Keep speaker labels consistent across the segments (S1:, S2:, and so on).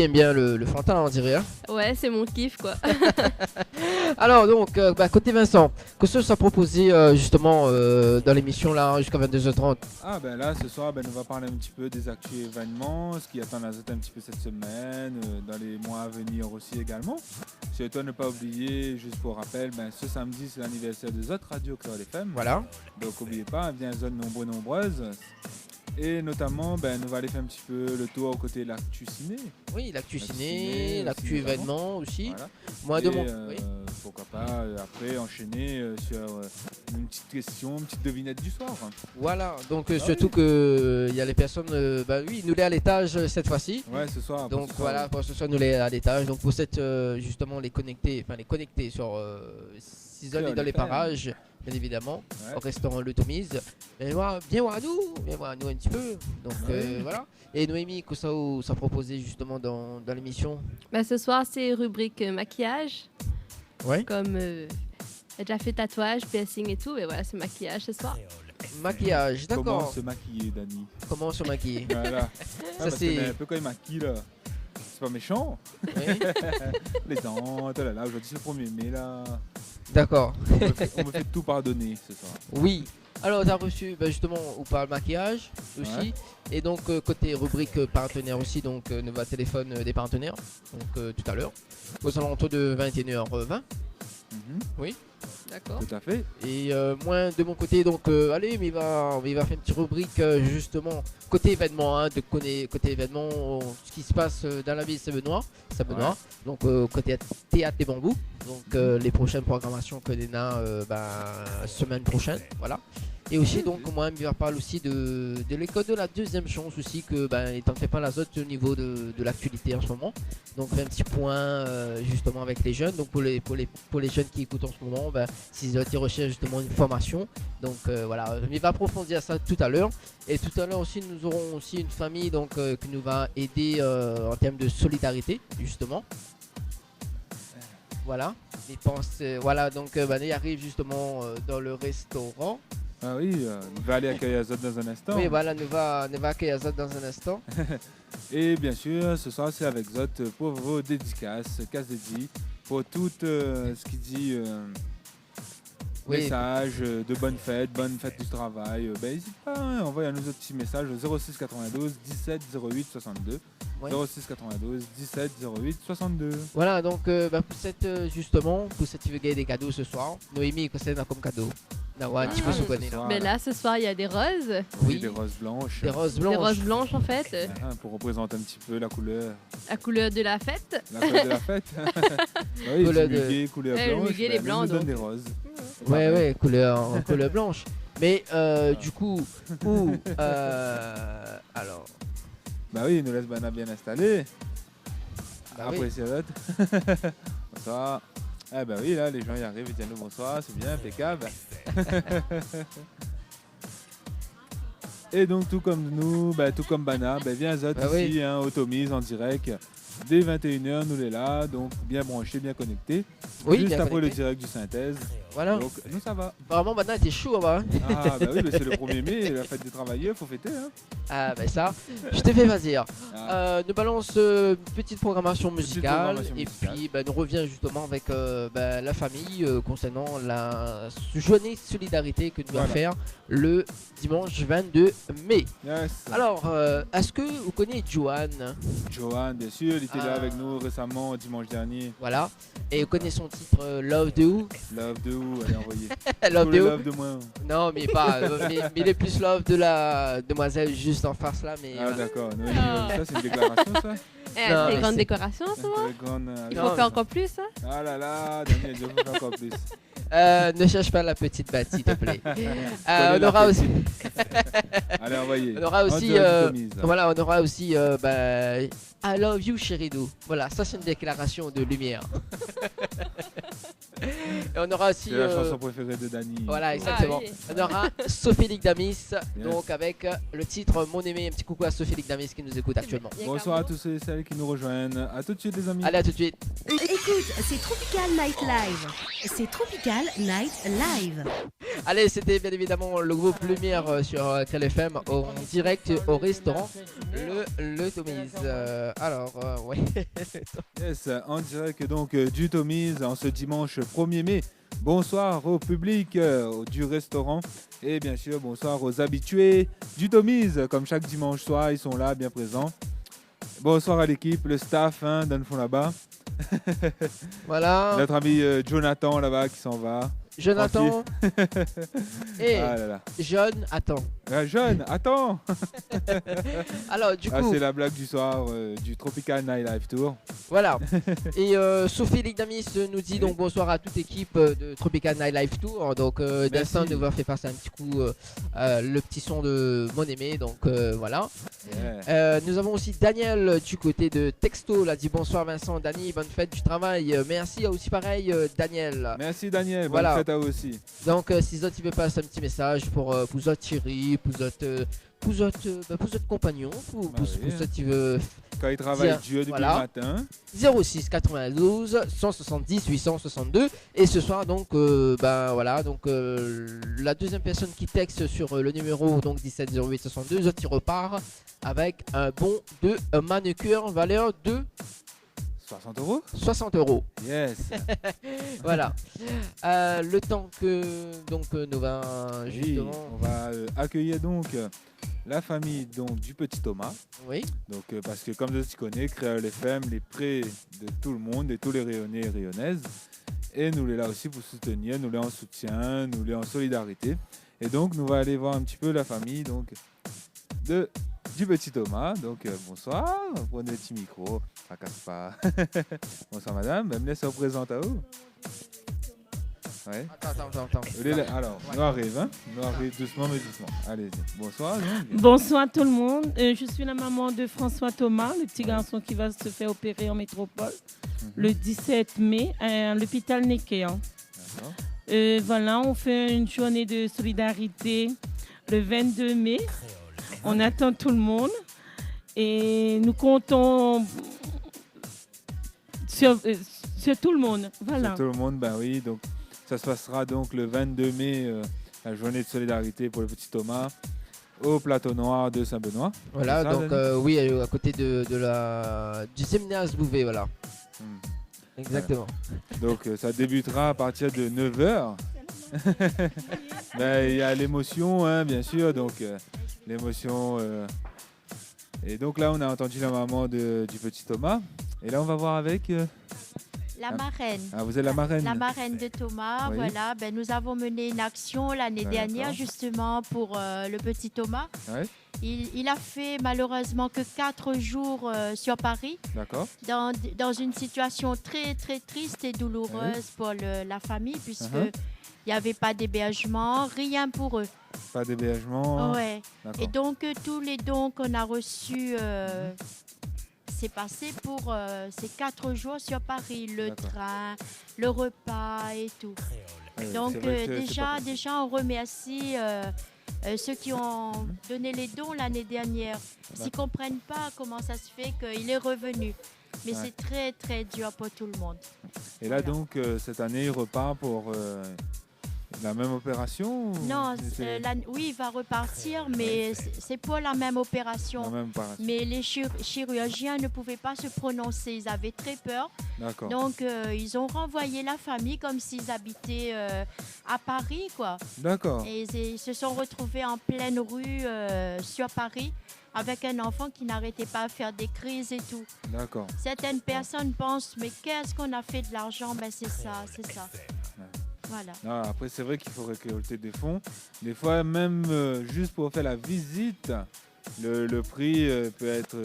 S1: aime bien le Fantin, on dirait. Hein.
S2: Ouais, c'est mon kiff quoi.
S1: Alors donc, côté Vincent, que ce soit proposé justement dans l'émission là jusqu'à 22h30.
S3: Ah ben là ce soir on va parler un petit peu des actus événements, ce qui attend la zone un petit peu cette semaine, dans les mois à venir aussi également. Surtout ne pas oublier, juste pour rappel, ce samedi c'est l'anniversaire de Zot Radio Cœur FM.
S1: Voilà.
S3: Donc n'oubliez pas, bien zone nombreuses. Et notamment, nous allons aller faire un petit peu le tour aux côtés de l'actu ciné.
S1: Oui, l'actu ciné, l'actu événement aussi.
S3: Voilà.
S1: Moi,
S3: et,
S1: de mon... oui.
S3: Pourquoi pas après enchaîner sur une petite question, une petite devinette du soir.
S1: Voilà, donc surtout que il y a les personnes, nous l'est à l'étage cette fois-ci.
S3: Ouais, ce soir.
S1: Donc voilà, pour ce soir nous l'est à l'étage. Donc pour cette justement les connecter sur s'isoler dans les parages, bien évidemment, au restaurant Le Tomise. Viens voir nous un petit peu. Donc voilà. Et Noémie, que ça proposé justement dans l'émission.
S2: Ce soir c'est rubrique maquillage.
S1: Ouais.
S2: Comme j'ai déjà fait tatouage, piercing et tout, et voilà, c'est maquillage ce soir.
S1: Maquillage, d'accord.
S3: Comment se maquiller, Dani?
S1: Comment se maquiller?
S3: Voilà.
S1: Ça c'est
S3: un peu quand il maquille là. C'est pas méchant.
S1: Oui.
S3: Les dents, là, aujourd'hui c'est le 1er mai là.
S1: D'accord.
S3: On me fait tout pardonner ce soir.
S1: Oui. Alors, tu as reçu justement, on parle maquillage aussi. Ouais. Et donc, côté rubrique partenaire aussi, donc, nous va téléphone des partenaires. Donc, tout à l'heure, aux alentours de 21h20. Oui. D'accord.
S3: Tout à fait.
S1: Et moi, de mon côté, donc, allez, mais il va faire une petite rubrique justement, côté événement, hein, côté événement, ce qui se passe dans la ville Saint-Benoît. Ouais. Donc, côté théâtre des bambous. Donc, les prochaines programmations que l'on a semaine prochaine. Voilà. Et aussi, donc, moi, il va parler aussi de l'école de la deuxième chance aussi, que étant fait pas la zone au niveau de l'actualité en ce moment. Donc, un petit point justement avec les jeunes. Donc, pour les jeunes qui écoutent en ce moment, s'ils recherchent justement une formation. Donc, voilà, il va approfondir ça tout à l'heure. Et tout à l'heure aussi, nous aurons aussi une famille donc, qui nous va aider en termes de solidarité, justement. Voilà, voilà, donc il arrive justement dans le restaurant.
S3: Ah oui, nous va aller accueillir Azot dans un instant.
S1: Oui, voilà, nous va accueillir Azot dans un instant.
S3: Et bien sûr, ce soir, c'est avec Zot pour vos dédicaces, casse dédiées, pour tout ce qui dit message de bonne fête du travail. N'hésite pas, envoyez-nous un petit message au 06 92 17 08 62. 06 92 17 08 62.
S1: Voilà, donc pour cette tu veux gagner des cadeaux ce soir, Noémie, qu'est-ce que c'est comme cadeau? Un petit peu sous-conné là.
S2: Mais là, ce soir, il y a des roses.
S1: Oui,
S3: des roses blanches.
S1: Des roses blanches.
S2: Des roses blanches, en fait.
S3: Pour représenter un petit peu la couleur.
S2: La couleur de la fête.
S3: La couleur de la fête. Oui, couleur muguet, couleur blanche.
S2: Le muguet, les blancs,
S3: donc. Donne des roses.
S1: Ouais, couleur blanche. Mais du coup, alors.
S3: Bah oui, il nous laisse bien installé.
S1: Après,
S3: oui. C'est l'autre. Bonsoir. Ah bah oui, là, les gens y arrivent, ils disent nous bonsoir, c'est bien, impeccable. Et donc, tout comme nous, tout comme Bana, viens Zot ici, au Tomise, en direct. Dès 21h, nous les là, donc bien branchés, bien connectés.
S1: Oui,
S3: juste
S1: bien
S3: après
S1: connecté.
S3: Le direct du synthèse.
S1: Voilà.
S3: Donc, nous, ça va.
S1: Apparemment, maintenant, t'es chaud, hein.
S3: Ah, bah oui, mais c'est le 1er mai, la fête des travailleurs, faut fêter, hein.
S1: Ah, ça, je t'ai fait dire. Nous balance une petite programmation musicale. Et puis, nous revient justement avec la famille concernant la journée solidarité que nous allons faire le dimanche 22 mai.
S3: Yes.
S1: Alors, est-ce que vous connaissez Joanne?
S3: Joanne, bien sûr, il était là avec nous récemment, dimanche dernier.
S1: Voilà. Et vous connaissez son titre Love de où?
S3: Love de où? Allez, envoyez.
S1: Love de où?
S3: Love de moi.
S1: Non, mais pas. mais il est plus love de la demoiselle juste en face là. Mais,
S3: d'accord. Ça, c'est une déclaration, ça?
S2: C'est une grande décoration, ça va? Il faut faire encore plus, ça?
S3: Ah là là, Daniel, il faut faire encore plus.
S1: Ne cherche pas la petite batte, s'il te plaît. On aura aussi.
S3: Allez, envoyez.
S1: On aura aussi. Voilà, on aura aussi. I love you, chéridou. Voilà, ça c'est une déclaration de lumière. Et on aura aussi.
S3: C'est la chanson préférée de Dany.
S1: Voilà, exactement.
S2: Ah, oui.
S1: On aura Sophie Ligdamis,
S3: Yes.
S1: donc avec le titre Mon aimé. Un petit coucou à Sophie Ligdamis qui nous écoute actuellement.
S2: Il y a
S3: Bonsoir à
S2: Caro.
S3: tous ceux et celles qui nous rejoignent. À tout de suite les amis.
S1: Allez, à tout de suite.
S4: Écoute, c'est Tropical Night Live. C'est Tropical Night Live.
S1: Allez, c'était bien évidemment le groupe Lumière sur Crel FM en direct au restaurant le Tommy's. Ouais.
S3: Yes, en direct donc du Tommy's en ce dimanche 1er mai. Bonsoir au public du restaurant et bien sûr bonsoir aux habitués du Tommy's. Comme chaque dimanche soir, ils sont là, bien présents. Bonsoir à l'équipe, le staff dans le fond là-bas.
S1: Voilà,
S3: Notre ami Jonathan là-bas qui s'en va.
S1: Jonathan et
S3: Ah là là.
S1: John, attends.
S3: Jeune, attends.
S1: Alors, du
S3: Ah,
S1: coup,
S3: c'est la blague du soir du Tropical Night Live Tour.
S1: voilà. Et Sophie Ligdamis nous dit donc bonsoir à toute l'équipe de Tropical Night Live Tour. Donc, Dassin nous va faire passer un petit coup le petit son de Mon aimé. Donc, voilà.
S3: Yeah.
S1: Nous avons aussi Daniel du côté de Texto. Là, dit bonsoir Vincent, Dany, bonne fête du travail. Merci aussi pareil Daniel.
S3: Merci Daniel,
S1: Voilà.
S3: bonne fête à vous aussi.
S1: Donc si vous il veut passer un petit message pour vous Thierry, pour votre compagnon, pour
S3: Bah oui.
S1: il veut
S3: Quand il travaille
S1: Tiens,
S3: Dieu depuis
S1: voilà.
S3: le matin.
S1: 06 92 170 862 et ce soir donc voilà donc la deuxième personne qui texte sur le numéro donc 17 08 62 il repart avec un bon de manucure valeur de
S3: 60 €.
S1: 60 €.
S3: Yes.
S1: Voilà. Le temps que donc nous va
S3: Oui,
S1: justement.
S3: on va accueillir donc la famille donc, du petit Thomas.
S1: Oui.
S3: Donc, parce que comme tu connais, Créole FM, les près de tout le monde, de tous les rayonnais et rayonnaises. Et nous les là aussi pour soutenir, nous les en soutien, nous les en solidarité. Et donc, nous va aller voir un petit peu la famille donc, du petit Thomas. Donc, bonsoir, prenez le petit micro, fracasse pas. Bonsoir madame, me laisse représenter à vous. Ouais.
S1: Attends.
S3: Alors, nous arrive, nous arrive doucement mais doucement. Allez-y. Bonsoir.
S5: Bonsoir tout le monde. Je suis la maman de François Thomas, le petit garçon qui va se faire opérer en métropole le 17 mai à l'hôpital Necker.
S3: D'accord.
S5: Voilà, on fait une journée de solidarité le 22 mai. On attend tout le monde et nous comptons sur tout le monde. Voilà.
S3: Sur tout le monde, ben oui. Donc, ça se passera donc le 22 mai, la journée de solidarité pour le petit Thomas, au plateau noir de Saint-Benoît.
S1: Voilà,
S3: C'est ça,
S1: donc
S3: Dany
S1: oui, à côté du séminaire Bouvet, voilà. Exactement.
S3: Donc, ça débutera à partir de 9h. Ben, il y a l'émotion, hein, bien sûr. Donc, l'émotion. Et donc là, on a entendu la maman du petit Thomas. Et là, on va voir avec.
S6: La marraine.
S3: Ah, vous êtes la marraine.
S6: La marraine de Thomas,
S3: Oui.
S6: voilà. Ben, nous avons mené une action l'année
S3: D'accord.
S6: dernière justement pour le petit Thomas.
S3: Ouais,
S6: Il a fait malheureusement que 4 jours sur Paris
S3: d'accord.
S6: dans une situation très très triste et douloureuse pour la famille puisque il n'y avait pas d'hébergement, rien pour eux.
S3: Pas d'hébergement.
S6: Ouais.
S3: D'accord.
S6: Et donc tous les dons qu'on a reçus, c'est passé pour ces 4 jours sur Paris, le
S3: D'accord.
S6: train, le repas et tout.
S3: Ouais,
S6: Donc
S3: c'est vrai que c'est pas facile.
S6: déjà on remercie ceux qui ont donné les dons l'année dernière. S'ils ne comprennent pas comment ça se fait qu'il est revenu. Mais
S3: Ouais.
S6: c'est très très dur pour tout le monde.
S3: Et là,
S6: Voilà.
S3: donc, cette année, il repart pour la même opération ou
S6: Non,
S3: c'est
S6: oui, il va repartir, mais c'est pour la même opération.
S3: la même opération.
S6: Mais les chirurgiens ne pouvaient pas se prononcer, ils avaient très peur.
S3: D'accord.
S6: Donc ils ont renvoyé la famille comme s'ils habitaient à Paris, quoi.
S3: D'accord.
S6: Et ils se sont retrouvés en pleine rue sur Paris avec un enfant qui n'arrêtait pas à faire des crises et tout.
S3: D'accord.
S6: Certaines personnes pensent, mais qu'est-ce qu'on a fait de l'argent? Ben c'est ça, c'est ça. Voilà.
S3: Ah, après, c'est vrai qu'il faut récolter des fonds. Des fois, même juste pour faire la visite, le prix peut être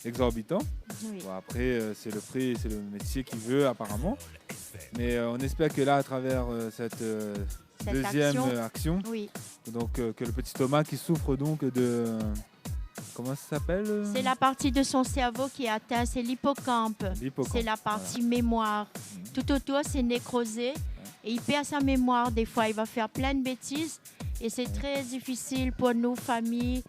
S3: exorbitant.
S6: Oui.
S3: Bon, après, c'est le prix, c'est le métier qui veut apparemment. Mais on espère que là, à travers cette deuxième action,
S6: Oui.
S3: donc que le petit Thomas qui souffre donc de... Comment ça s'appelle
S6: C'est la partie de son cerveau qui est atteinte, c'est l'hippocampe.
S3: L'hippocampe,
S6: C'est la partie mémoire. Tout autour, c'est nécrosé. et il perd sa mémoire. Des fois, il va faire plein de bêtises et c'est très difficile pour nos familles,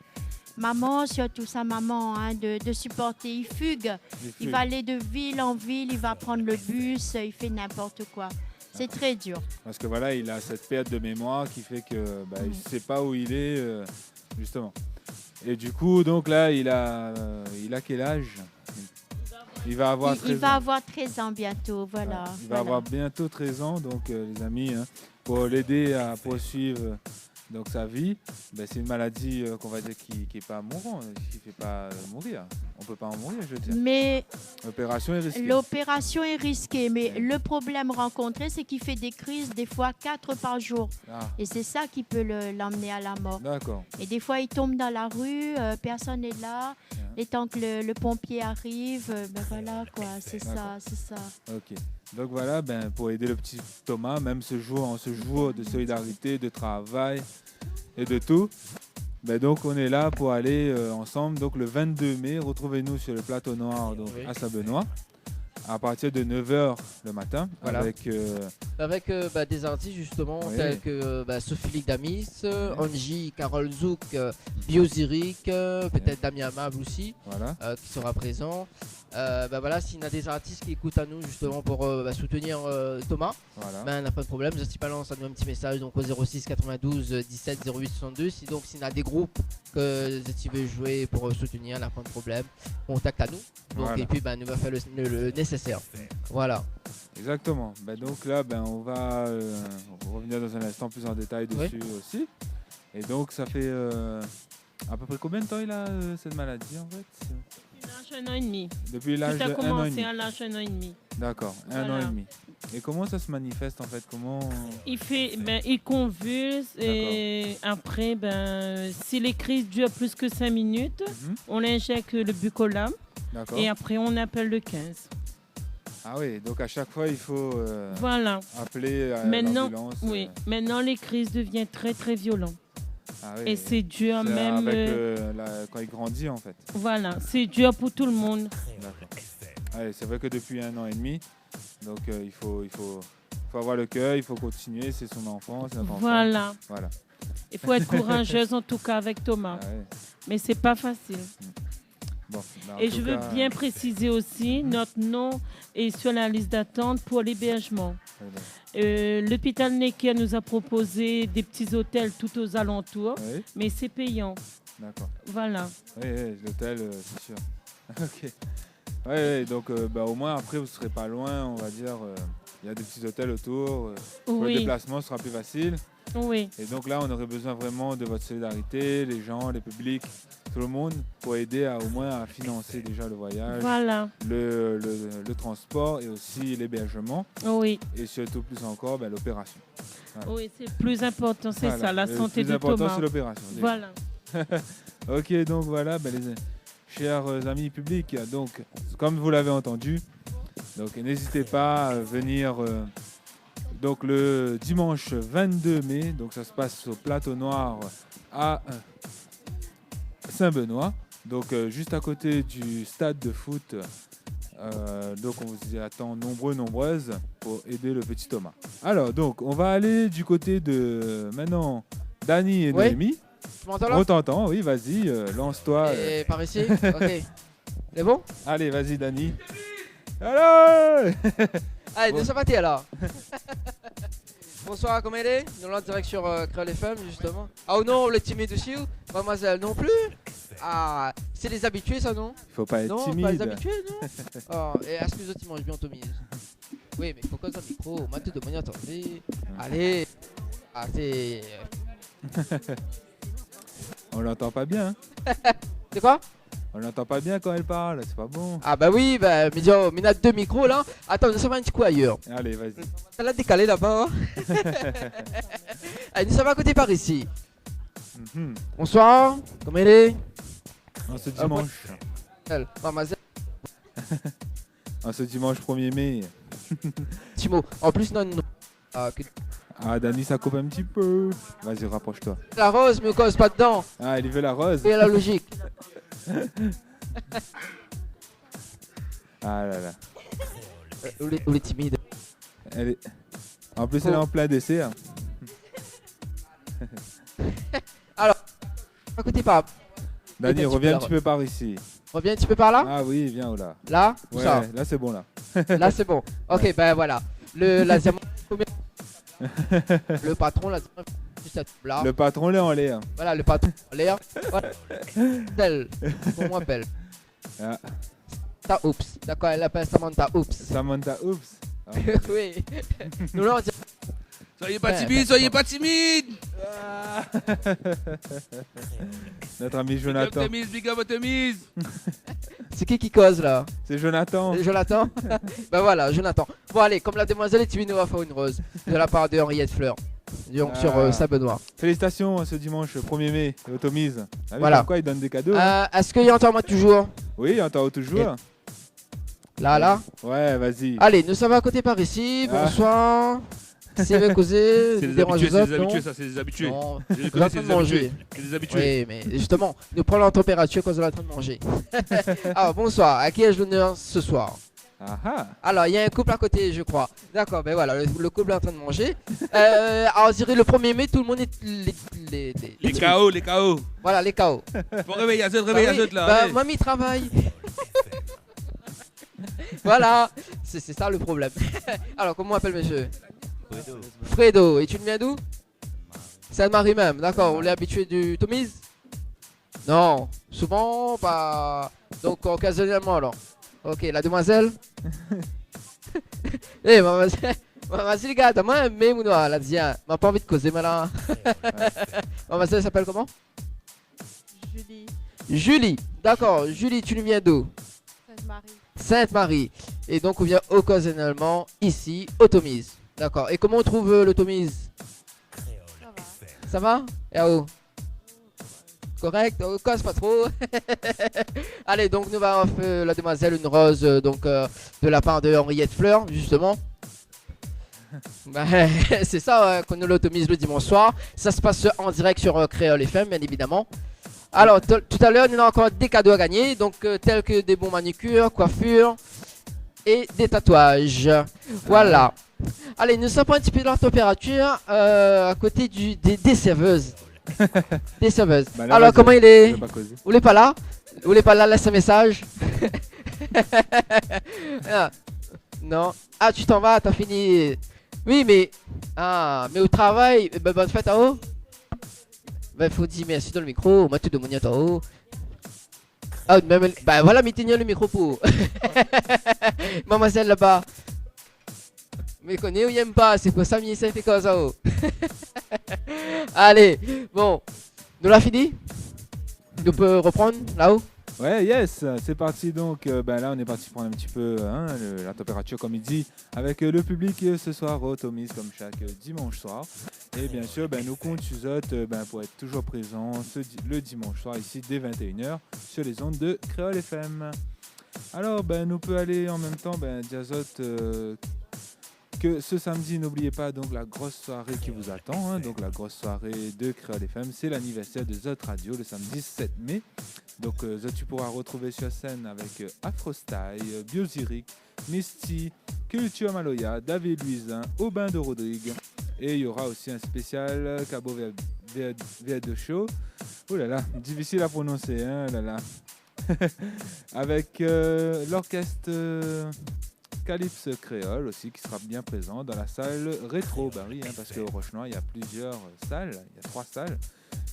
S6: maman, surtout sa maman, hein, de supporter. Il fugue, il va aller de ville en ville, il va prendre le bus, il fait n'importe quoi. C'est très dur.
S3: Parce que voilà, il a cette perte de mémoire qui fait que il ne sait pas où il est, justement. Et du coup, donc là, il a quel âge? Il va avoir 13 ans.
S6: Il va avoir 13 ans bientôt, voilà.
S3: Il va avoir bientôt 13 ans, donc les amis, hein, pour l'aider à poursuivre donc, sa vie, c'est une maladie qu'on va dire qui n'est pas mourante, qui ne fait pas mourir. On ne peut pas en mourir, je veux dire.
S6: Mais
S3: l'opération est risquée.
S6: L'opération est risquée, mais le problème rencontré, c'est qu'il fait des crises, des fois 4 par jour. Et c'est ça qui peut l'emmener à la mort.
S3: D'accord.
S6: Et des fois, il tombe dans la rue, personne n'est là. Et tant que le pompier arrive, voilà, quoi, c'est ça.
S3: Ok. Donc voilà, pour aider le petit Thomas, même en ce jour de solidarité, de travail et de tout, donc on est là pour aller ensemble. Donc le 22 mai, retrouvez-nous sur le plateau noir à Saint-Benoît à partir de 9h le matin,
S1: voilà. Avec des artistes justement tels que Sophie Damis, Angie, Carole Zouk, Bioziric, peut-être Damien Mable aussi, qui sera présent. S'il y a des artistes qui écoutent à nous justement pour soutenir Thomas, n'a pas de problème, je balance à nous un petit message donc au 06 92 17 08 62. S'il y a des groupes que tu veux jouer pour soutenir, n'a pas de problème, contacte à nous. Donc, et puis nous va faire le nécessaire. Voilà.
S3: Exactement. Donc là, on va revenir dans un instant plus en détail dessus aussi. Et donc ça fait à peu près combien de temps il a cette maladie en fait?
S5: L'âge 1 an et demi.
S3: Depuis l'âge de 1 an et demi.
S5: Tout a commencé à l'âge 1 an et demi.
S3: D'accord, 1 an et demi. Et comment ça se manifeste en fait?
S5: Il convulse et après, si les crises durent plus que 5 minutes, on injecte le Bucolam et après on appelle le 15.
S3: Ah oui, donc à chaque fois il faut appeler l'ambulance.
S5: Oui, maintenant les crises deviennent très très violentes. Ah oui, et c'est dur même
S3: quand il grandit en fait.
S5: Voilà, c'est dur pour tout le monde.
S3: D'accord. C'est vrai que depuis 1 an et demi, donc il faut avoir le cœur, il faut continuer, c'est son enfant, c'est notre enfant.
S5: Voilà. Il faut être courageuse en tout cas avec Thomas. Mais c'est pas facile.
S3: Bon,
S5: et je veux bien préciser aussi, notre nom est sur la liste d'attente pour l'hébergement. L'hôpital Necker nous a proposé des petits hôtels tout aux alentours, mais c'est payant.
S3: D'accord.
S5: Voilà.
S3: Oui, l'hôtel, c'est sûr. Ok. Oui, donc au moins après vous ne serez pas loin, on va dire. Il y a des petits hôtels autour. Le déplacement sera plus facile.
S5: Oui.
S3: Et donc là, on aurait besoin vraiment de votre solidarité, les gens, les publics, tout le monde, pour aider au moins à financer déjà le voyage, le transport et aussi l'hébergement.
S5: Oui.
S3: Et surtout plus encore, l'opération.
S5: Voilà. Oui, c'est le plus important, c'est ça, la santé de Thomas.
S3: Le plus important, c'est l'opération.
S5: Voilà.
S3: Ok, donc voilà, les chers amis publics, donc comme vous l'avez entendu, donc n'hésitez pas à venir donc le dimanche 22 mai, donc ça se passe au Plateau Noir à Saint-Benoît, donc juste à côté du stade de foot. Donc on vous y attend nombreuses pour aider le petit Thomas. Alors donc on va aller du côté de maintenant Dany et Noémie.
S1: Tu m'entends là?
S3: On t'entend, oui, vas-y, lance-toi.
S1: Et par ici. Ok. C'est bon?
S3: Allez, vas-y Dany. Allez.
S1: Allez, nous sommes partis alors. Bonsoir, comment elle est? Nous allons en direct sur Créole FM justement. Oh non, le timide aussi, mademoiselle non plus. Ah, c'est les habitués ça non?
S3: Il faut pas être timide.
S1: Non, pas les habitués non. Oh, et excuse-moi, tu manges bien ton mise. Oui, mais pourquoi ça micro? M'a tout demandé attendez. Allez. Ah, c'est...
S3: On l'entend pas bien. Hein.
S1: C'est quoi?
S3: On l'entend pas bien quand elle parle, c'est pas bon.
S1: Ah bah oui, mais on a 2 micros là. Attends, nous sommes un petit coup ailleurs.
S3: Allez, vas-y.
S1: Ça l'a décalé là-bas. Allez, nous sommes à côté par ici. Bonsoir, comment elle est?
S3: En ce dimanche. En ce dimanche 1er mai.
S1: Timo, en plus non.
S3: Ah, Dany, ça coupe un petit peu. Vas-y, rapproche-toi.
S1: La rose me cause pas dedans.
S3: Ah, il veut la rose.
S1: Et la logique.
S3: Ah là là.
S1: Ou les timides.
S3: Elle est... En plus, elle est en plein dessert.
S1: Alors, à côté par.
S3: Dani, reviens un petit peu par ici.
S1: Reviens un petit peu par là.
S3: Ah oui, viens là.
S1: Là.
S3: Ouais,
S1: ça.
S3: là c'est bon là.
S1: Là c'est bon. Ok, ouais. Ben voilà. Le patron, là, juste là.
S3: Le patron, là en l'air.
S1: Voilà, le patron en l'air. Voilà. Tel, on m'appelle.
S3: Ah.
S1: Ta oups. D'accord, elle appelle Samantha oups.
S3: Samantha oups. Ah.
S1: Oui. Nous là on dit.
S7: Soyez pas timide, soyez pas timide.
S3: Notre ami Jonathan.
S7: Big up Temise.
S1: C'est qui cause là?
S3: C'est Jonathan.
S1: Jonathan. Ben voilà, Jonathan. Bon allez, comme la demoiselle est timide, nous va faire une rose de la part de Henriette Fleur. Donc sur Saint-Benoît.
S3: Félicitations ce dimanche 1er mai au Tomise.
S1: Voilà.
S3: Pourquoi il donne des cadeaux
S1: Est-ce qu'il y a encore moi toujours?
S3: Oui, il y a encore toujours.
S1: Là.
S3: Ouais, vas-y.
S1: Allez, nous sommes à côté par ici. Bonsoir. C'est avec causer.
S7: C'est des habitués, ça, c'est des habitués.
S1: Non,
S7: je les
S1: nous
S7: connais,
S1: en train de manger.
S7: C'est des habitués.
S1: Oui, mais justement, nous prenons la température quand on est en train de manger. Alors, bonsoir. À qui ai-je l'honneur ce soir? Alors, il y a un couple à côté, je crois. D'accord, ben voilà, le couple est en train de manger. Alors, je dirais le 1er mai, tout le monde est.
S7: Les KO, les KO.
S1: Voilà, les KO.
S7: Faut réveiller les autres là.
S1: Bah, mamie travaille. Voilà, c'est ça le problème. Alors, comment on appelle monsieur? Fredo. Et tu viens d'où? Sainte-Marie même, d'accord. On est habitué du Tomise? Non, souvent, pas. Donc, occasionnellement alors. Ok, la demoiselle. Eh, mademoiselle, les gars, t'as moi aimé mon noir, la dia. M'a pas envie de causer, mais là. Mademoiselle s'appelle comment?
S6: Julie.
S1: Julie, d'accord. Julie, tu nous viens d'où?
S6: Sainte-Marie.
S1: Sainte-Marie. Et donc, on vient occasionnellement ici, au Tomise. D'accord. Et comment on trouve le Tomise? Ça va? Et où? Correct, on casse pas trop. Allez, donc nous allons faire la demoiselle une rose donc de la part de Henriette Fleur, justement. Bah, c'est ça qu'on nous l'automise le dimanche soir. Ça se passe en direct sur Créole FM, bien évidemment. Alors, tout à l'heure, nous avons encore des cadeaux à gagner, donc tels que des bons manicures, coiffures et des tatouages. Voilà. Allez, nous sommes un petit peu dans la température à côté des serveuses. Des serveuses.
S3: Bah là,
S1: alors, comment il est? Vous voulez pas là? Vous voulez pas là? Laisse un message. Ah, non. Ah, tu t'en vas, t'as fini. Oui, mais. Ah, mais au travail, ben, bonne fête à haut. Ben, faut dire merci dans le micro. Moi, tu demandes à haut. Ah, même. Ben voilà, mais le micro pour. Mademoiselle là-bas. Mais connais ou y'aime pas, c'est pour ça que ça fait comme ça. Allez, bon, nous l'a fini? Nous peut reprendre là-haut?
S3: Ouais, yes, c'est parti donc. Là, on est parti prendre un petit peu la température, comme il dit, avec le public ce soir au Tomise, comme chaque dimanche soir. Et bien sûr, nous compte sur pour être toujours présent le dimanche soir ici dès 21h sur les ondes de Créole FM. Alors, nous peut aller en même temps, Diazote. Que ce samedi, n'oubliez pas donc la grosse soirée qui vous attend. Donc la grosse soirée de Créole FM, c'est l'anniversaire de Zot Radio le samedi 7 mai. Donc Zot, tu pourras retrouver sur scène avec Afrostyle, Bioziric, Misty, Culture Maloya, David Luisin, Aubin de Rodrigue. Et il y aura aussi un spécial Cabo Verde Show. Oh là là, difficile à prononcer, hein, là là. Avec l'orchestre Calypse Créole aussi qui sera bien présent dans la salle rétro Barry, parce qu'au Roche-Noir il y a plusieurs salles, il y a 3 salles.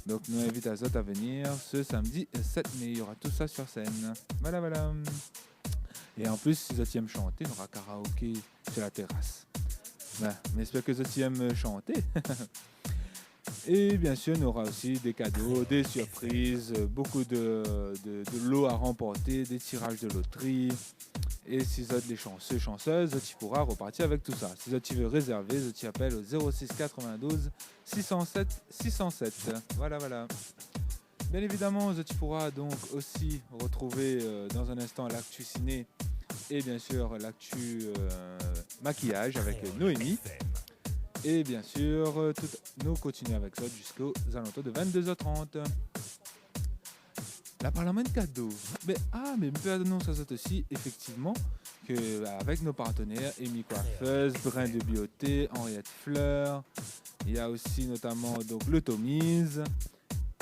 S3: Donc nous invitons Azot à venir ce samedi 7 mai, il y aura tout ça sur scène. Voilà. Et en plus, si Zot aime chanter, on aura karaoké sur la terrasse. Mais j'espère que Zot aime chanter. Et bien sûr, on aura aussi des cadeaux, des surprises, beaucoup de lots à remporter, des tirages de loterie. Et si vous êtes les chanceux, chanceuses, tu pourras repartir avec tout ça. Si tu veux réserver, tu appelles au 06 92 607 607. Voilà. Bien évidemment, tu pourras donc aussi retrouver dans un instant l'actu ciné et bien sûr l'actu maquillage avec Noémie. Et bien sûr, nous continuons avec ça jusqu'aux alentours de 22h30. Là, parlant de cadeaux. Mais non, ça saute aussi, effectivement, qu'avec nos partenaires, Amy Coiffeuse, Brin de Beauté, Henriette Fleur, il y a aussi notamment donc, le Tomise,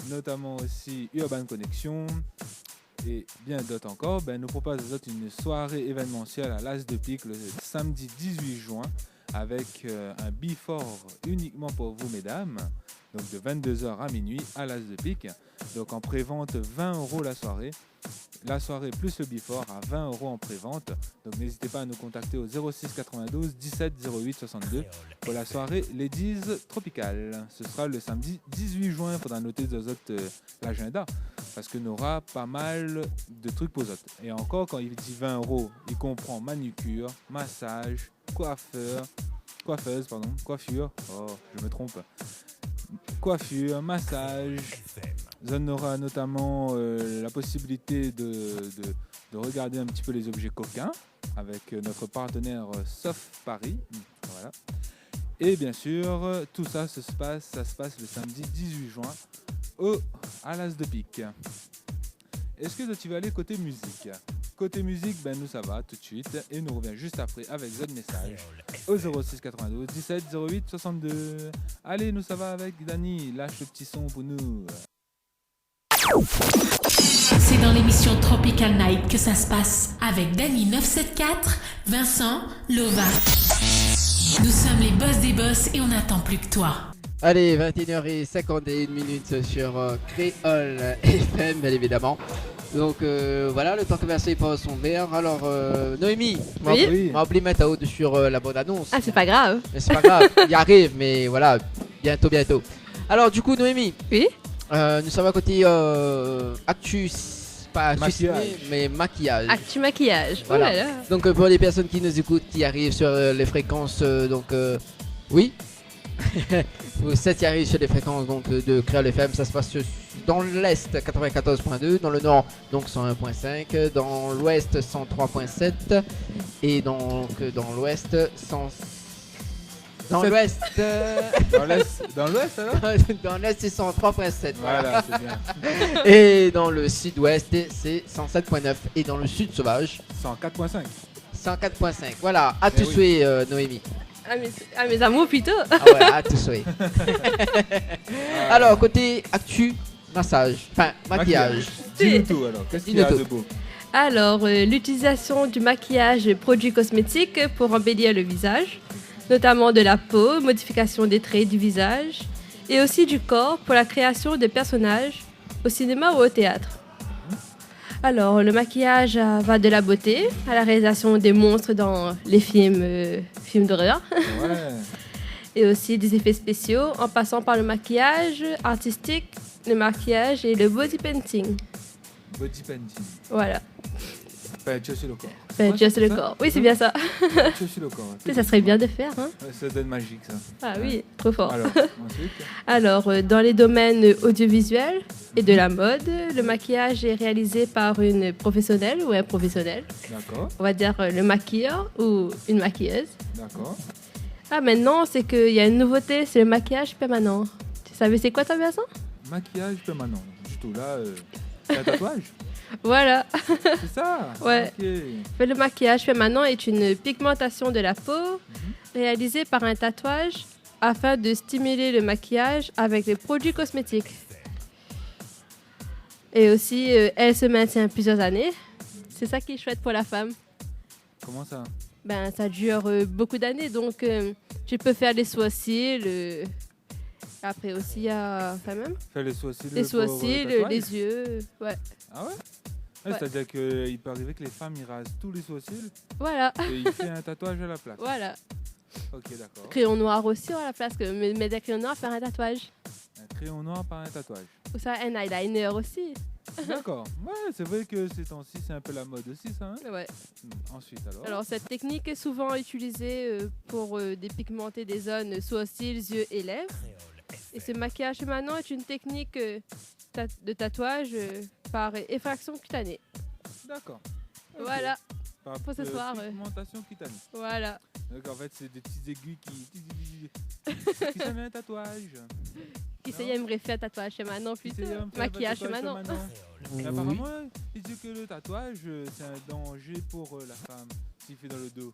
S3: notamment aussi Urban Connection, et bien d'autres encore, nous propose une soirée événementielle à l'As de Pique le samedi 18 juin avec un before uniquement pour vous mesdames, donc de 22h à minuit à l'As de Pique. Donc en pré-vente 20 € la soirée plus le before à 20 € en pré-vente. Donc n'hésitez pas à nous contacter au 06 92 17 08 62 pour la soirée Ladies Tropical. Ce sera le samedi 18 juin, il faudra noter l'agenda parce que nous aura pas mal de trucs pour autres. Et encore, quand il dit 20 €, il comprend manucure, massage, coiffure, je me trompe. Coiffure, massage. On aura notamment la possibilité de regarder un petit peu les objets coquins avec notre partenaire Soft Paris. Voilà. Et bien sûr, tout ça, ça se passe le samedi 18 juin à l'As de Pique. Est-ce que tu vas aller côté musique? Côté musique, nous ça va tout de suite et nous revient juste après avec votre message au 06 92 17 08 62. Allez, nous ça va avec Dani, lâche le petit son pour nous.
S8: C'est dans l'émission Tropical Night que ça se passe avec Dani 974, Vincent, Lova. Nous sommes les boss des boss et on n'attend plus que toi.
S1: Allez, 21h51 sur Créole FM, bien évidemment. Donc voilà, le temps que Vincent pose son verre. Alors, Noémie, m'a oublié mettre à haut sur la bonne annonce.
S2: Ah, c'est pas grave.
S1: Mais c'est pas grave, il arrive, mais voilà, bientôt. Alors, du coup, Noémie.
S2: Oui.
S1: Nous sommes à côté actu, pas actu ciné, mais maquillage.
S2: Actu maquillage.
S1: Voilà.
S2: Oh là là.
S1: Donc pour les personnes qui nous écoutent, qui arrivent sur les fréquences, oui. Vous savez qui arrive sur les fréquences donc, de Créole FM, ça se passe dans l'Est 94.2, dans le Nord donc 101.5, dans l'Ouest 103.7 et donc dans l'Ouest 100. Dans l'Ouest.
S3: Dans l'Ouest alors.
S1: Dans l'Est c'est 103.7.
S3: Voilà, c'est bien.
S1: Et dans le Sud-Ouest c'est 107.9 et dans le Sud sauvage
S3: 104.5.
S1: 104.5. Voilà, à tout souhait Noémie.
S2: Ah mes amours plutôt.
S1: Ah ouais, à tout souhait. Alors côté actu, massage, enfin maquillage.
S3: Dis-nous tout alors, qu'est-ce qu'il y a de beau?
S2: Alors l'utilisation du maquillage et produits cosmétiques pour embellir le visage, notamment de la peau, modification des traits du visage et aussi du corps pour la création de personnages au cinéma ou au théâtre. Alors, le maquillage va de la beauté à la réalisation des monstres dans les films d'horreur.
S3: Ouais.
S2: Et aussi des effets spéciaux en passant par le maquillage artistique, le maquillage et le body painting.
S3: Body painting.
S2: Voilà.
S3: Peinture sur le corps.
S2: Peinture sur le corps. Oui, c'est bien ça.
S3: Peinture sur le corps.
S2: Ça serait bien de faire, hein?
S3: Ouais, ça donne magique, ça.
S2: Ah oui, trop fort.
S3: Alors, ensuite.
S2: Alors, dans les domaines audiovisuels et de la mode, le maquillage est réalisé par une professionnelle ou un professionnel.
S3: D'accord.
S2: On va dire le maquilleur ou une maquilleuse.
S3: D'accord.
S2: Ah, maintenant, c'est qu'il y a une nouveauté, c'est le maquillage permanent. Tu savais c'est quoi, toi, Vincent?
S3: Maquillage permanent. Du tout, là, c'est un tatouage.
S2: Voilà.
S3: C'est ça?
S2: Ouais.
S3: Okay.
S2: Le maquillage permanent est une pigmentation de la peau réalisée par un tatouage afin de stimuler le maquillage avec des produits cosmétiques. Et aussi, elle se maintient plusieurs années. C'est ça qui est chouette pour la femme.
S3: Comment ça?
S2: Ben, ça dure beaucoup d'années, donc tu peux faire les sourcils. Après aussi, il y a... Enfin même.
S3: Faire les sourcils,
S2: les yeux. Ouais.
S3: Ah ouais?
S2: Ouais.
S3: C'est-à-dire qu'il peut arriver que les femmes ils rasent tous les sourcils
S2: Voilà.
S3: et ils font un tatouage à la place.
S2: Voilà.
S3: Ok, d'accord.
S2: Crayon noir aussi à la place, mais des crayons noirs, faire un tatouage.
S3: Un crayon noir par un tatouage.
S2: Ou ça, un eyeliner aussi.
S3: D'accord. Ouais, c'est vrai que ces temps-ci, c'est un peu la mode aussi, ça. Hein?
S2: Ouais.
S3: Ensuite, alors?
S2: Alors, cette technique est souvent utilisée pour dépigmenter des zones sourcils, yeux et lèvres. Et ce maquillage maintenant est une technique de tatouage par effraction cutanée.
S3: D'accord.
S2: Voilà. Possessoire,
S3: pigmentation cutanée.
S2: Voilà.
S3: Donc en fait, c'est des petits aiguilles qui sont un tatouage.
S2: Qui sait, aimerait faire tatouage chez Manon plutôt. Maquillage chez Manon.
S3: Oui. Apparemment, il dit que le tatouage, c'est un danger pour la femme s'il fait dans le dos.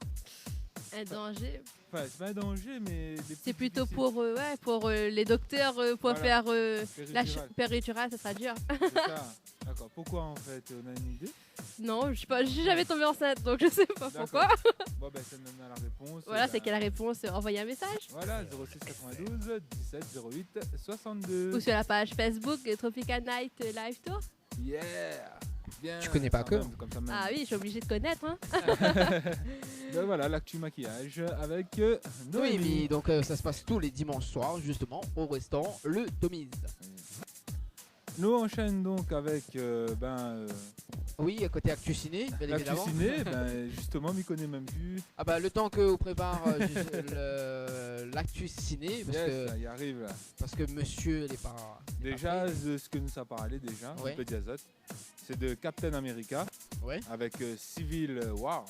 S2: Un danger.
S3: Enfin, c'est pas un danger, mais...
S2: C'est plutôt pour les docteurs, pour faire la péridurale, ça sera dur.
S3: C'est ça. D'accord. Pourquoi en fait? On a une idée?
S2: Non, je sais pas, j'ai jamais tombé enceinte, donc je sais pas pourquoi.
S3: Bon, ben, ça donne la réponse.
S2: Voilà, c'est quelle la réponse? Envoyez un message.
S3: Voilà, 06 92 17 08 62.
S2: Ou sur la page Facebook Tropical Night Live Tour.
S3: Yeah! Bien.
S1: Tu connais pas que?
S2: Ah oui, je suis obligée de connaître. Hein.
S3: Ben voilà, l'actu maquillage avec
S1: Noémie. Oui, donc ça se passe tous les dimanches soirs, justement, au restaurant Le Tomise.
S3: Nous enchaînons donc avec
S1: oui, côté Actu Ciné, bien évidemment.
S3: Actu Ciné, justement, m'y connais même plus.
S1: Ah bah le temps que vous prépare l'Actu Ciné, parce que
S3: ça y arrive là.
S1: Parce que monsieur n'est pas...
S3: Déjà, ce que nous a parlé déjà, un peu d'azote, c'est de Captain America, avec Civil War.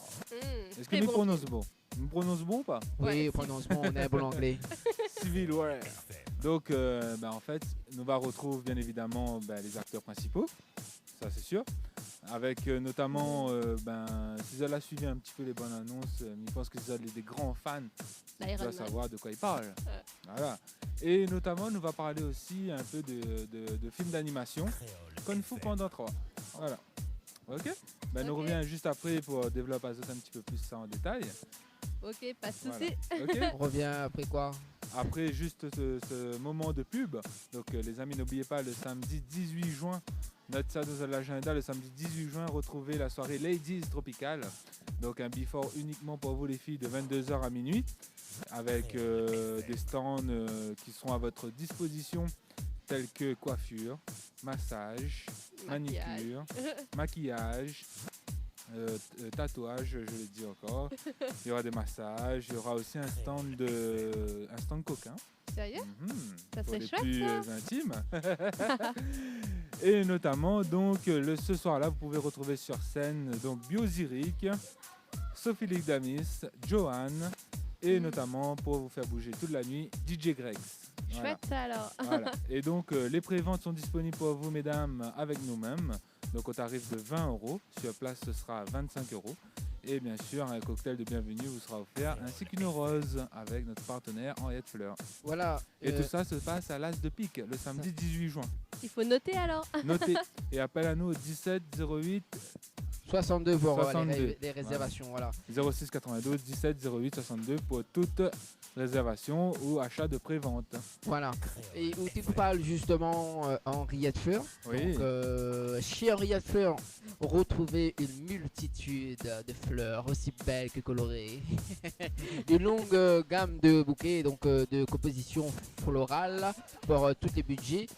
S3: Est-ce que nous prononce bon? Nous prononce bon ou pas?
S1: Oui, on prononce bon, on est bon l'anglais.
S3: Civil War. Donc, en fait, nous va retrouver bien évidemment les acteurs principaux, ça c'est sûr. Avec notamment, si vous avez suivi un petit peu les bonnes annonces, je pense que vous êtes des grands fans, vous doivez savoir de quoi ils parlent. Voilà. Et notamment, nous va parler aussi un peu de films d'animation, Kung Fu Panda 3. Voilà. Ok. Nous revient juste après pour développer un petit peu plus ça en détail.
S2: Ok, pas de souci.
S3: Voilà. Okay.
S1: On revient après quoi?
S3: Après juste ce moment de pub. Donc les amis, n'oubliez pas, le samedi 18 juin, note ça dans l'agenda, le samedi 18 juin, retrouvez la soirée Ladies Tropical. Donc un before uniquement pour vous les filles de 22h à minuit, avec des stands qui seront à votre disposition, tels que coiffure, massage, manicure, maquillage. Tatouage, je le dis encore. Il y aura des massages, il y aura aussi un stand coquin.
S2: Sérieux? Ça
S3: pour
S2: serait
S3: les
S2: chouette,
S3: plus
S2: ça.
S3: intimes. Et notamment, donc, ce soir-là, vous pouvez retrouver sur scène donc Bioziric, Sophie Ligdamis, Joanne, et notamment, pour vous faire bouger toute la nuit, DJ Gregs.
S2: Chouette, ça alors.
S3: Voilà. Et donc, les préventes sont disponibles pour vous, mesdames, avec nous-mêmes. Donc au tarif de 20 €, sur place ce sera 25 €. Et bien sûr, un cocktail de bienvenue vous sera offert, ainsi qu'une rose avec notre partenaire Henriette Fleur.
S1: Voilà.
S3: Et tout ça se passe à l'As de Pique, le samedi 18 juin.
S2: Il faut noter alors.
S3: Notez. Et appelle à nous au 17 08
S1: 62 pour 62. Les réservations. Voilà.
S3: 06 92 17 08 62 pour toute réservation ou achat de pré-vente.
S1: Voilà. Et où tu parles justement Henriette Fleur.
S3: Oui.
S1: Donc, chez Henriette Fleur, retrouvez une multitude de fleurs aussi belles que colorées. Une longue gamme de bouquets, donc de composition florale pour tous les budgets.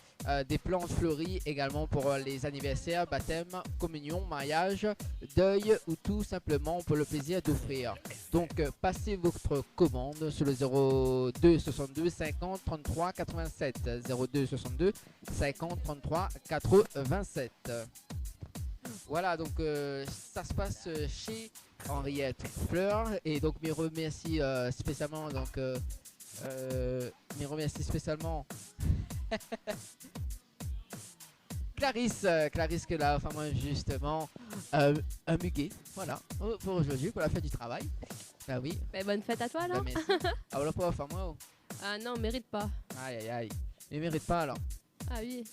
S1: Des plantes fleuries également pour les anniversaires, baptêmes, communion, mariage, deuil ou tout simplement pour le plaisir d'offrir. Donc passez votre commande sur le 02 62 50 33 87 02 62 50 33 87. Voilà, donc ça se passe chez Henriette Fleur et donc mes remercie spécialement Clarisse que là, enfin moi justement un muguet, voilà, pour aujourd'hui, pour la fête du travail. Ah oui.
S2: Mais bonne fête à toi alors.
S1: Bah, merci. Ah voilà pour enfin moi.
S2: Ah non, mérite pas.
S1: Aïe aïe aïe. Il mérite pas alors.
S2: Ah oui.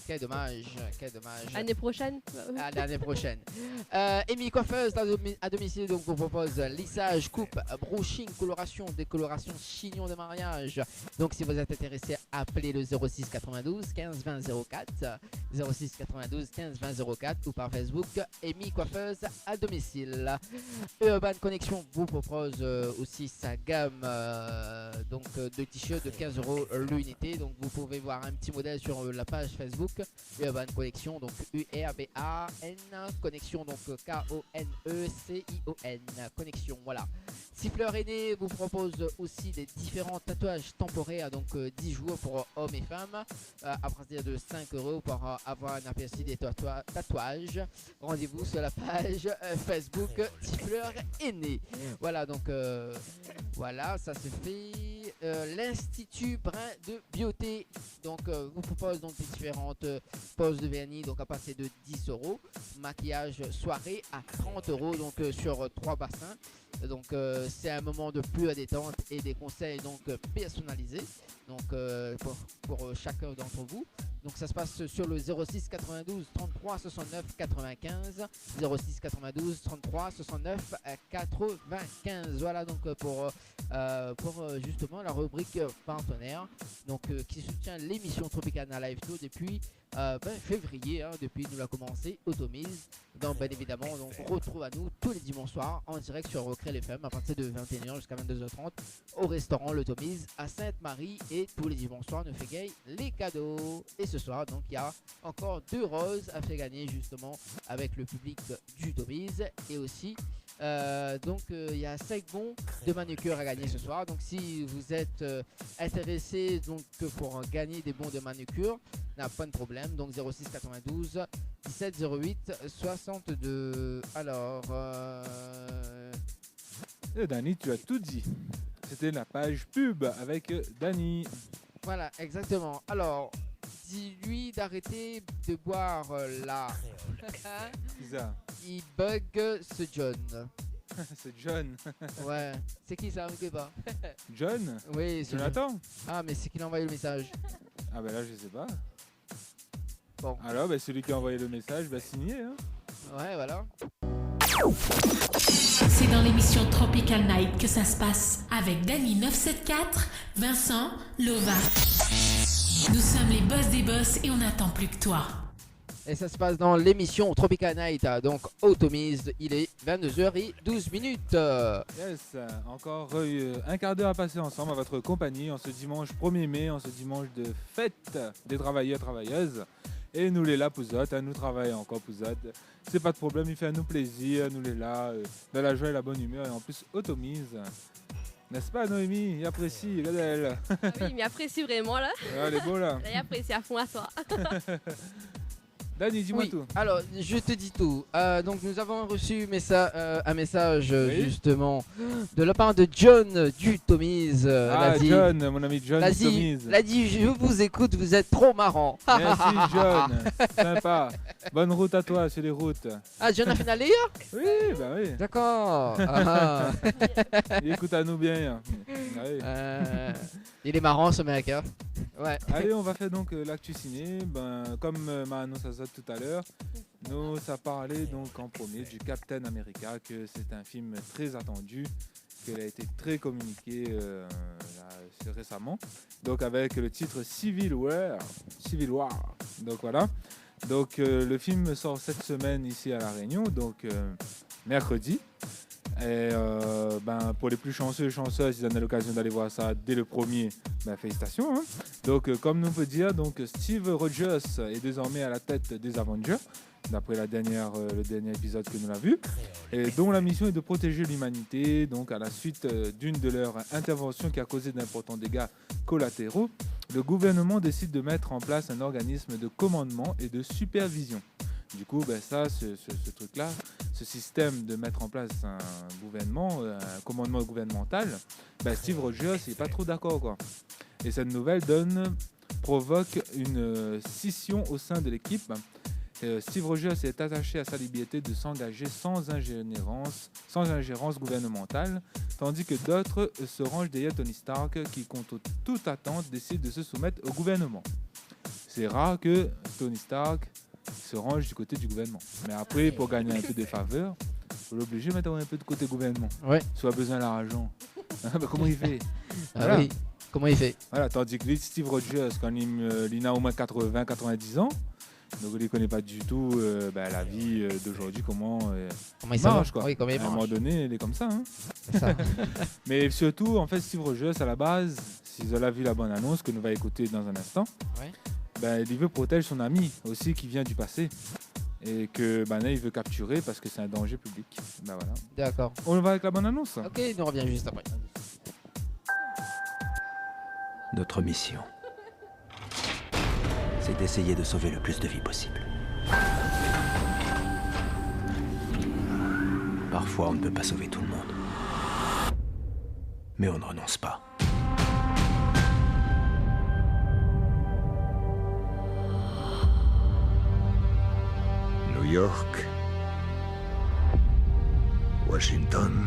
S1: Quel dommage, quel dommage.
S2: Année prochaine.
S1: À l'année prochaine. Amy Coiffeuse à domicile donc vous propose lissage, coupe, brushing, coloration, décoloration, chignon de mariage. Donc si vous êtes intéressé, appelez le 06 92 15 20 04 06 92 15 20 04 ou par Facebook Amy Coiffeuse à domicile. Urban Connection vous propose aussi sa gamme de t-shirts de 15 € l'unité. Donc vous pouvez voir un petit modèle sur la page Facebook Urban Connection, donc URBAN Connexion, donc KONECION Connexion, voilà. Siffleur Aîné vous propose aussi des différents tatouages temporaires, donc 10 jours pour hommes et femmes, à partir de 5 € pour avoir un aperçu des tatouages. Rendez-vous sur la page Facebook Siffleur Aîné. Voilà, donc voilà, ça se fait. L'Institut Brin de Beauté donc vous propose donc des différentes poses de vernis, donc à partir de 10 €. Maquillage soirée à 30 € donc sur 3 bassins. Donc c'est un moment de plus à détente et des conseils donc personnalisés donc pour chacun d'entre vous. Donc ça se passe sur le 06 92 33 69 95 06 92 33 69 95. Voilà donc pour justement la rubrique partenaire donc qui soutient l'émission Tropicana Live Tour depuis février, hein, depuis nous l'a commencé, Automise. Donc bien évidemment, donc retrouve à nous tous les dimanches soirs en direct sur Recré FM à partir de 21h jusqu'à 22h30 au restaurant L'Automise à Sainte-Marie, et tous les dimanches soirs nous fait gagner les cadeaux. Et ce soir donc il y a encore 2 roses à faire gagner justement avec le public du Automise, et aussi donc il y a 5 bons de manucure à gagner ce soir. Donc si vous êtes intéressé donc pour gagner des bons de manucure, n'a pas de problème. Donc 06 92 17 08 62. Alors
S3: Dani, tu as tout dit. C'était la page pub avec Dani.
S1: Voilà, exactement. Alors dis-lui d'arrêter de boire là.
S3: C'est ça.
S1: Il bug ce John.
S3: C'est John.
S1: Ouais. C'est qui ça, ne pas?
S3: John?
S1: Oui, c'est
S3: Jonathan.
S1: Ah, mais c'est qui a envoyé le message.
S3: Ah ben là je sais pas.
S1: Bon.
S3: Alors celui qui a envoyé le message va signer. Hein.
S1: Ouais, voilà.
S8: C'est dans l'émission Tropical Night que ça se passe avec Dani 974, Vincent, Lova. Nous sommes les boss des boss et on n'attend plus que toi.
S1: Et ça se passe dans l'émission Tropical Night, donc Automise. Il est 22h12.
S3: Yes, encore un quart d'heure à passer ensemble à votre compagnie en ce dimanche 1er mai, en ce dimanche de fête des travailleurs et travailleuses. Et nous les là pouzottes, nous travaillons encore pouzottes. C'est pas de problème, il fait à nous plaisir, nous les là, dans la joie et la bonne humeur, et en plus Automise. N'est-ce pas Noémie? Il apprécie, regarde elle.
S2: Ah oui, il m'apprécie vraiment là.
S3: Elle est beau là.
S2: Il apprécie à fond à soi.
S3: Dani, dis-moi
S1: oui.
S3: tout.
S1: Alors, je te dis tout. Donc, nous avons reçu un message justement de la part de John du Tomise.
S3: John, mon ami John du Tomise.
S1: L'a dit, je vous écoute, vous êtes trop marrant.
S3: Merci John, sympa. Bonne route à toi sur les routes.
S1: Ah, John a fait d'aller?
S3: Oui, bah oui.
S1: D'accord.
S3: Il écoute à nous bien.
S1: Ah oui. Il est marrant ce mec. Hein. Ouais.
S3: Allez, on va faire donc l'actu ciné. Comme m'a annoncé ça tout à l'heure, nous a parlé donc en premier du Captain America, que c'est un film très attendu, qu'il a été très communiqué récemment. Donc avec le titre Civil War. Donc voilà. Donc le film sort cette semaine ici à La Réunion, donc mercredi. Et pour les plus chanceux et chanceuses, ils en ont l'occasion d'aller voir ça dès le premier. Félicitations. Hein. Donc, comme nous peut dire, donc Steve Rogers est désormais à la tête des Avengers, d'après le dernier épisode que nous l'avons vu, et dont la mission est de protéger l'humanité. Donc, à la suite d'une de leurs interventions qui a causé d'importants dégâts collatéraux, le gouvernement décide de mettre en place un organisme de commandement et de supervision. Du coup, ce truc-là, ce système de mettre en place un commandement gouvernemental, Steve Rogers n'est pas trop d'accord, quoi. Et cette nouvelle provoque une scission au sein de l'équipe. Steve Rogers est attaché à sa liberté de s'engager sans ingérence gouvernementale, tandis que d'autres se rangent derrière Tony Stark, qui, contre toute attente, décide de se soumettre au gouvernement. C'est rare que Tony Stark se range du côté du gouvernement. Mais après, pour gagner un peu de faveur, il est obligé de mettre un peu de côté gouvernement.
S1: Ouais.
S3: Soit besoin d'argent. Comment il fait?
S1: Voilà. Oui. Comment il fait?
S3: Voilà, tandis que Steve Rogers, quand il a au moins 80-90 ans, donc il ne connaît pas du tout la vie d'aujourd'hui, comment il marche, quoi.
S1: Oui, comment il marche.
S3: À un moment donné, il est comme ça. Hein.
S1: C'est ça.
S3: Mais surtout, en fait, Steve Rogers, à la base, si vous avez vu la bonne annonce que nous va écouter dans un instant,
S1: ouais.
S3: Il veut protéger son ami aussi qui vient du passé. et que Banner il veut capturer parce que c'est un danger public. Voilà.
S1: D'accord.
S3: On va avec la bonne annonce.
S1: Ok, nous on revient juste après.
S9: Notre mission, c'est d'essayer de sauver le plus de vies possible. Parfois, on ne peut pas sauver tout le monde. Mais on ne renonce pas.
S10: New York, Washington,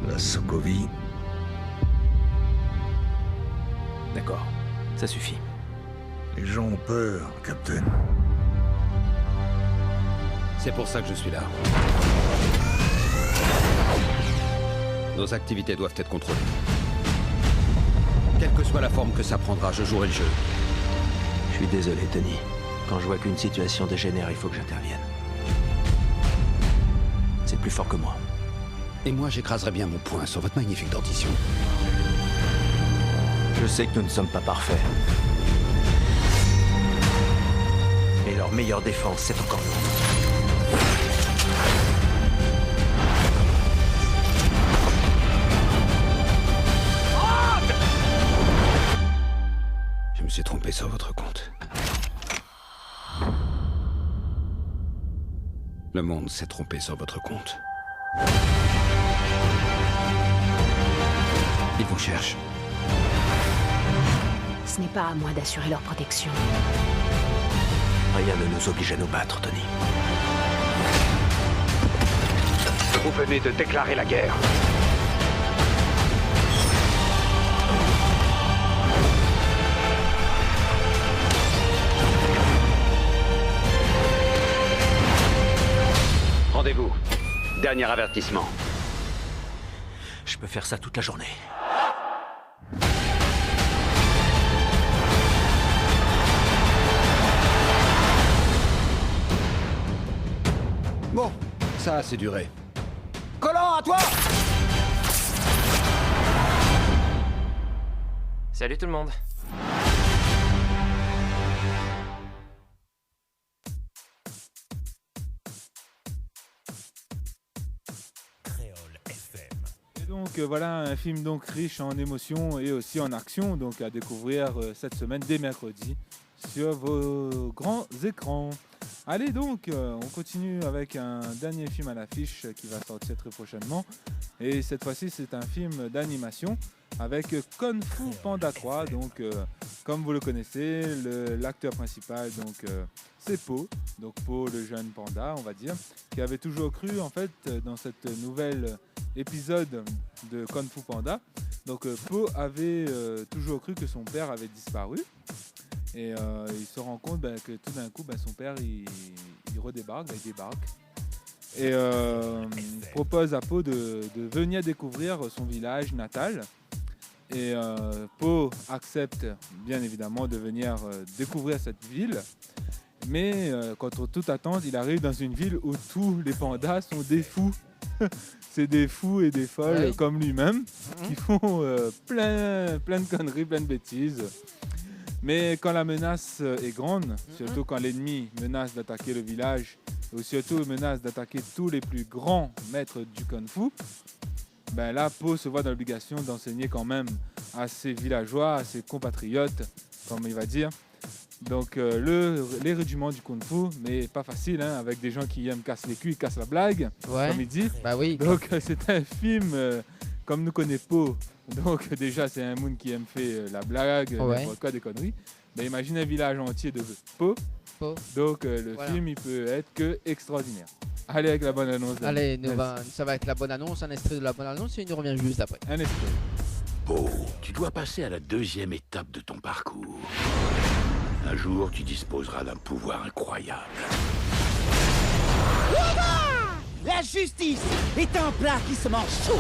S10: la Sokovie.
S9: D'accord, ça suffit.
S10: Les gens ont peur, Captain.
S11: C'est pour ça que je suis là. Nos activités doivent être contrôlées. Quelle que soit la forme que ça prendra, je jouerai le jeu.
S9: Je suis désolé, Tony. Quand je vois qu'une situation dégénère, il faut que j'intervienne. C'est plus fort que moi.
S11: Et moi, j'écraserai bien mon poing sur votre magnifique dentition.
S9: Je sais que nous ne sommes pas parfaits. Mais leur meilleure défense, c'est encore nous.
S11: Je me suis trompé sur votre compte. Le monde s'est trompé sur votre compte. Ils vous cherchent.
S12: Ce n'est pas à moi d'assurer leur protection.
S9: Rien ne nous oblige à nous battre, Tony.
S11: Vous venez de déclarer la guerre. Rendez-vous. Dernier avertissement.
S9: Je peux faire ça toute la journée.
S11: Bon, ça a assez duré.
S13: Collant, à toi!
S14: Salut tout le monde.
S3: Et donc voilà un film donc riche en émotions et aussi en action, donc à découvrir cette semaine dès mercredi sur vos grands écrans. Allez donc, on continue avec un dernier film à l'affiche qui va sortir très prochainement. Et cette fois-ci, c'est un film d'animation avec Kung Fu Panda 3. Donc, comme vous le connaissez, l'acteur principal, donc, c'est Po. Donc, Po, le jeune panda, on va dire, qui avait toujours cru, en fait, dans cette nouvelle épisode de Kung Fu Panda. Donc, Po avait toujours cru que son père avait disparu. Et il se rend compte que tout d'un coup, son père, il redébarque, il débarque. Et propose à Po de venir découvrir son village natal. Et Po accepte bien évidemment de venir découvrir cette ville. Mais contre toute attente, il arrive dans une ville où tous les pandas sont des fous. C'est des fous et des folles comme lui-même qui font plein de conneries, plein de bêtises. Mais quand la menace est grande, surtout quand l'ennemi menace d'attaquer le village, ou surtout menace d'attaquer tous les plus grands maîtres du Kung Fu, là, Po se voit dans l'obligation d'enseigner quand même à ses villageois, à ses compatriotes, comme il va dire. Donc les rudiments du Kung Fu, mais pas facile, hein, avec des gens qui aiment casser les culs, ils cassent la blague, comme il dit.
S1: Bah oui.
S3: Donc c'est un film comme nous connaît Po. Donc déjà c'est un monde qui aime faire la blague, n'importe quoi, des conneries. Mais imagine un village entier de Po. Donc le film il peut être que extraordinaire. Allez avec la bonne annonce.
S1: Allez, ça va être la bonne annonce, un extrait de la bonne annonce et il nous revient juste après.
S3: Un extrait.
S15: Po, tu dois passer à la deuxième étape de ton parcours. Un jour, tu disposeras d'un pouvoir incroyable.
S13: La justice est un plat qui se mange chaud.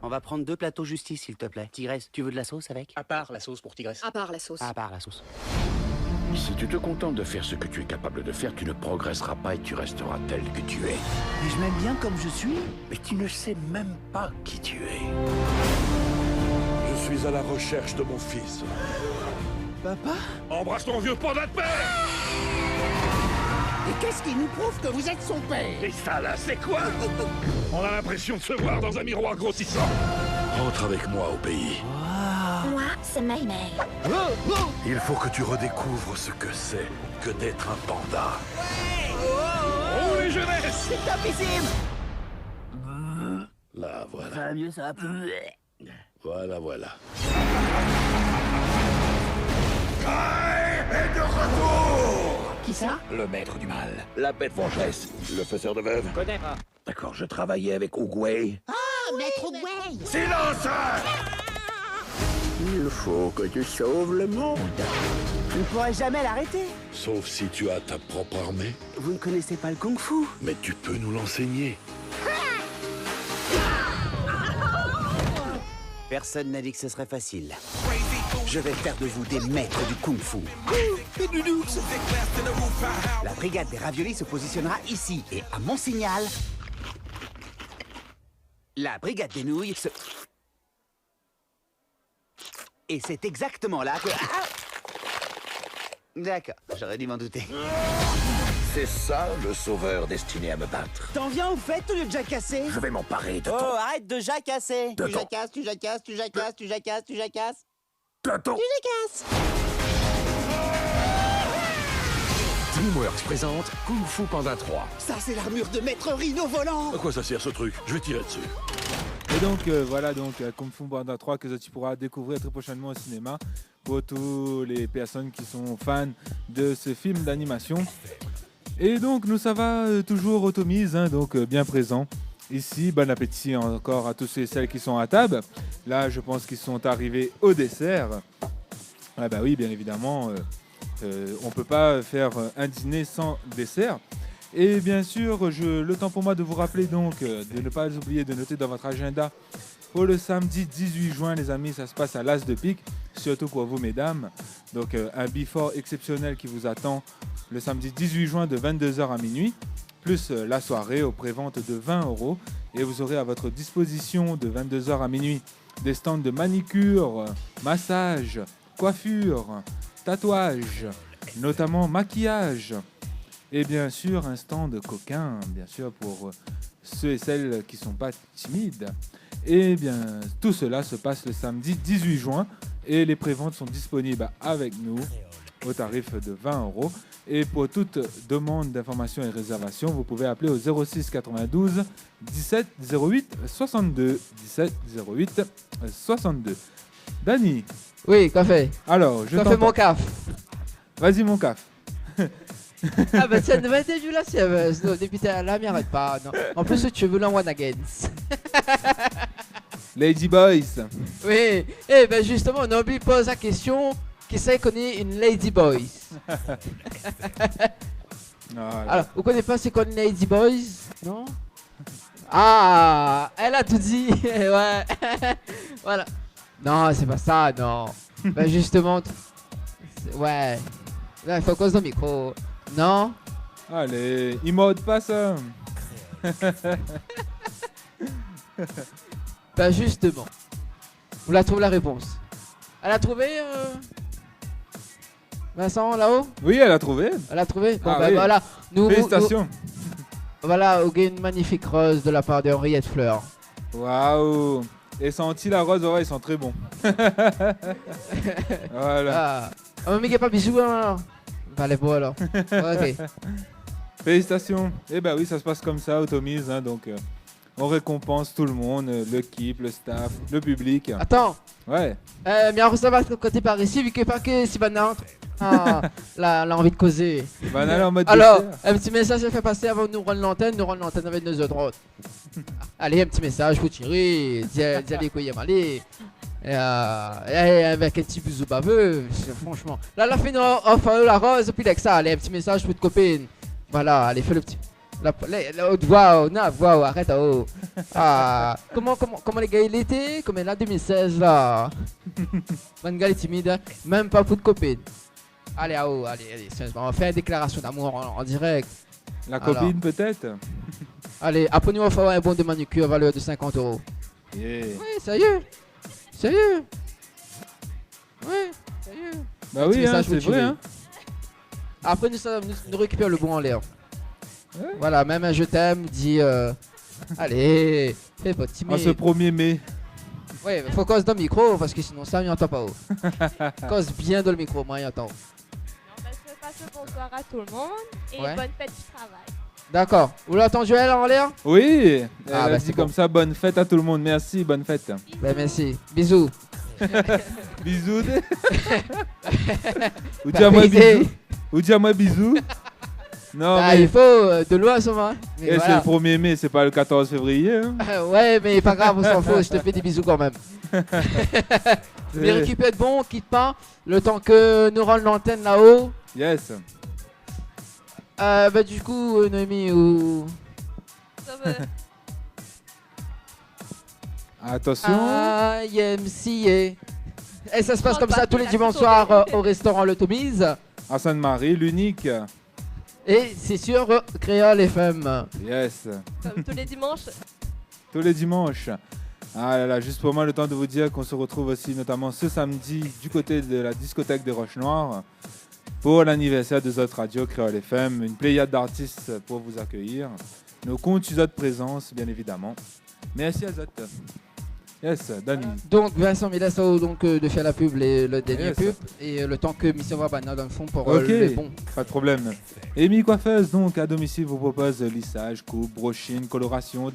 S16: On va prendre 2 plateaux justice, s'il te plaît. Tigresse, tu veux de la sauce avec?
S14: À part la sauce pour Tigresse.
S12: À part la sauce.
S16: À part la sauce.
S15: Si tu te contentes de faire ce que tu es capable de faire, tu ne progresseras pas et tu resteras tel que tu es.
S13: Mais je m'aime bien comme je suis.
S15: Mais tu ne sais même pas qui tu es.
S17: Je suis à la recherche de mon fils.
S13: Papa?
S15: Embrasse ton vieux panda de père!
S13: Et qu'est-ce qui nous prouve que vous êtes son père?
S15: Et ça là, c'est quoi? On a l'impression de se voir dans un miroir grossissant. Rentre avec moi au pays.
S17: Moi, c'est Maymay.
S15: Il faut que tu redécouvres ce que c'est que d'être un panda. Oh les jeunesses!
S13: C'est invisible!
S15: Là, voilà.
S13: Ça va mieux, ça va.
S15: Voilà. Kai est de retour!
S13: Qui ça?
S15: Le maître du mal, la bête vengeresse, le faiseur de veuves.
S13: Connais pas.
S15: D'accord, je travaillais avec Oogway.
S13: Ah, Maître Oogway!
S15: Silence!
S13: Il faut que tu sauves le monde. Tu ne pourrais jamais l'arrêter.
S15: Sauf si tu as ta propre armée.
S13: Vous ne connaissez pas le kung-fu.
S15: Mais tu peux nous l'enseigner.
S16: Personne n'a dit que ce serait facile. Je vais faire de vous des maîtres du kung-fu. La brigade des raviolis se positionnera ici. Et à mon signal, la brigade des nouilles se... Et c'est exactement là que... Ah! D'accord, j'aurais dû m'en douter.
S15: C'est ça, le sauveur destiné à me battre.
S13: T'en viens au fait au lieu de jacasser?
S15: Je vais m'emparer de ton...
S16: Oh, arrête de jacasser.
S15: De
S16: Tu
S15: ton...
S16: jacasses, tu jacasses, tu jacasses, tu jacasses, tu jacasses.
S15: De ton...
S16: Tu jacasses.
S15: DreamWorks présente Kung Fu Panda 3.
S13: Ça, c'est l'armure de Maître Rhino volant.
S15: À quoi ça sert ce truc? Je vais tirer dessus.
S3: Et donc voilà, donc Kung Fu Panda 3 que tu pourras découvrir très prochainement au cinéma pour tous les personnes qui sont fans de ce film d'animation. Et donc nous ça va toujours automise, hein, donc bien présent. Ici, bon appétit encore à tous ceux et celles qui sont à table. Là, je pense qu'ils sont arrivés au dessert. Ah bah oui, bien évidemment, on ne peut pas faire un dîner sans dessert. Et bien sûr, le temps pour moi de vous rappeler donc de ne pas oublier de noter dans votre agenda pour le samedi 18 juin, les amis, ça se passe à l'As de Pique, surtout pour vous, mesdames. Donc un before exceptionnel qui vous attend le samedi 18 juin de 22h à minuit, plus la soirée aux préventes de 20 €. Et vous aurez à votre disposition de 22h à minuit des stands de manicure, massage, coiffure, tatouage, notamment maquillage. Et bien sûr, un stand coquin, bien sûr, pour ceux et celles qui ne sont pas timides. Et bien, tout cela se passe le samedi 18 juin. Et les préventes sont disponibles avec nous au tarif de 20 €. Et pour toute demande d'information et réservation, vous pouvez appeler au 06 92 17 08 62. 17 08 62. Dani.
S1: Oui, café.
S3: Alors, je
S1: café mon caf.
S3: Vas-y, mon caf.
S1: Ah bah tiens, ne m'interview là, depuis là, m'y arrête pas. Non. En plus, tu veux l'envoyer against.
S3: Lady Boys.
S1: Oui, et ben justement, Nobby pose la question, qui sait connaît une Lady Boys? Alors, vous connaissez pas c'est quoi une Lady Boys? Non? Ah, elle a tout dit. Ouais. Voilà. Non, c'est pas ça, non. Ben justement, ouais. Là, il faut cause de micro. Non?
S3: Allez, il mode pas ça.
S1: Bah justement, vous la trouvez la réponse. Elle a trouvé Vincent là-haut?
S3: Oui, elle a trouvé.
S1: Elle a trouvé. Bon,
S3: oui.
S1: voilà.
S3: Félicitations.
S1: Voilà, vous avez une magnifique rose de la part de Henriette Fleur.
S3: Waouh. Et senti la rose, ouais, ils sont très bons. Voilà.
S1: Ah, mais pas bisous alors. Allez, bon alors. Ok.
S3: Félicitations. Et bah oui, ça se passe comme ça, automise, hein, donc on récompense tout le monde, l'équipe, le staff, le public.
S1: Attends.
S3: Ouais.
S1: Mais on va côté par ici, vu que pas que si Banana entre. Ah, là, on a envie de causer.
S3: Banana en mode
S1: alors,
S3: dessert.
S1: un petit message à faire passer avant de nous rendre l'antenne. Nous rendre l'antenne avec nos autres. Allez, un petit message pour tirer. Dis allez, quoi, y a malé. Avec un petit bisou baveux, franchement. Là, la fin, on la rose, puis avec ça, allez, un petit message pour ta copine. Voilà, allez, fais le petit. Waouh, arrête, oh. Ah, comment les gars, il était? Comme là, 2016, là. Mon gars, il est timide, même pas pour de copine. Allez, allez, on va faire une déclaration d'amour en direct.
S3: La copine, peut-être?
S1: Allez, apprenez-nous à faire un bon de manucure à valeur de 50 €.
S3: Yeah.
S1: Oui, sérieux. Sérieux. Ouais, sérieux.
S3: Bah oui, hein, c'est vrai. Hein.
S1: Après, nous récupérons le bon en l'air. Ouais. Voilà, même un je t'aime dit allez, fais pas timide.
S3: En ce 1er mai.
S1: Ouais, faut cause dans le micro parce que sinon ça, il n'entend pas. Cause bien dans le micro, moi, il entend.
S2: Je passe le bonsoir à tout le monde et bonne fête du travail.
S1: D'accord. Vous l'entendez Joël en l'air?
S3: Oui. C'est comme ça, bonne fête à tout le monde. Merci, bonne fête.
S1: Ben, merci. Bisous.
S3: Bisous. Ou dis à moi bisous. Ou dis à moi bisous. Non, mais...
S1: il faut de loin souvent.
S3: Et voilà. C'est le 1er mai, c'est pas le 14 février. Hein.
S1: Ouais, mais pas grave, on s'en fout. Je te fais des bisous quand même. Mais récupère de bon, quitte pas. Le temps que nous rendons l'antenne là-haut.
S3: Yes.
S1: Bah du coup, Noémie ou...
S3: Attention.
S1: YMCA. Et ça se passe comme ça tous les dimanches soirs au restaurant Le Tomise.
S3: À Sainte-Marie, l'unique.
S1: Et c'est sur Créole FM.
S3: Yes.
S2: Comme tous les dimanches.
S3: Tous les dimanches. Ah là là, juste pour moi, le temps de vous dire qu'on se retrouve aussi notamment ce samedi du côté de la discothèque des Roches Noires pour l'anniversaire de Zot Radio Créole FM. Une pléiade d'artistes pour vous accueillir. Nos comptes Zot présence, bien évidemment. Merci à Zot. Yes, Dani.
S1: Donc Vincent Milasso de faire la pub, le dernier pub, et le temps que Mission Wabana dans le fond pour les bons.
S3: Pas de problème. Amy Coiffeuse, donc à domicile, vous propose lissage, coupe, brochine, coloration,